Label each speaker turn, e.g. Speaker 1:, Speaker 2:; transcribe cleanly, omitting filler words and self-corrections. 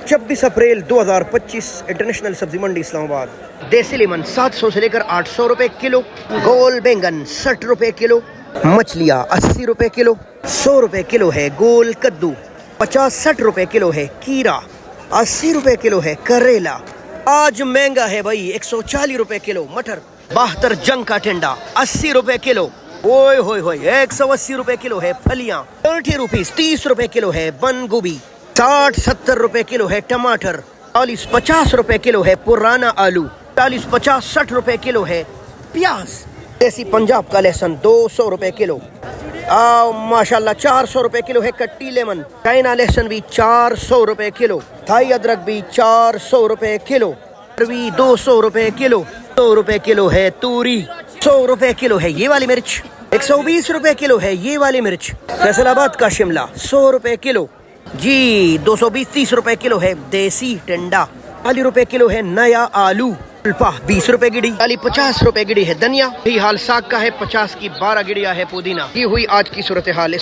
Speaker 1: 26 अप्रैल 2025 international सब्जी मंडी इस्लामाबाद। देसी lemon 700 से लेकर 800 रुपए किलो, गोल बैंगन 60 रुपए किलो, मछलियाँ 80 रुपए किलो, 100 रुपए किलो है गोल कद्दू, 50-60 रुपए किलो है कीरा, 80 रुपए किलो है करेला। आज महंगा है भाई, 140 रुपए किलो मटर, 72 जंग का टिंडा 80 रुपए किलो, ओए होए होए 180 रुपए किलो है फलियां, 30 रुपीस 30 रुपए किलो है बंद गोभी, 60-70 रुपए किलो है टमाटर, 40-50 रुपए किलो है पुराना आलू, 40-50-60 रुपए किलो है प्याज। देसी पंजाब का लहसुन 200 रुपए किलो, माशाल्लाह 400 रुपए किलो है कट्टी लेमन। चाइना लहसुन भी 400 रुपए किलो, थाई अदरक भी 400 रुपए किलो, अरवी 200 रुपए किलो, 100 रुपए किलो है तूरी, 100 रुपए किलो है ये वाली मिर्च, 120 रुपए किलो है ये वाली मिर्च। फैसलाबाद का शिमला 100 रुपए किलो जी, 220-30 रुपए किलो है देसी टिंडा, 40 रुपए किलो है नया आलू, 20 रुपए गिड़ी, 50 रुपए गिड़ी है धनिया। यही हाल साग का है, 50 की 12 गिड़िया है पुदीना। ये हुई आज की सूरत हाल।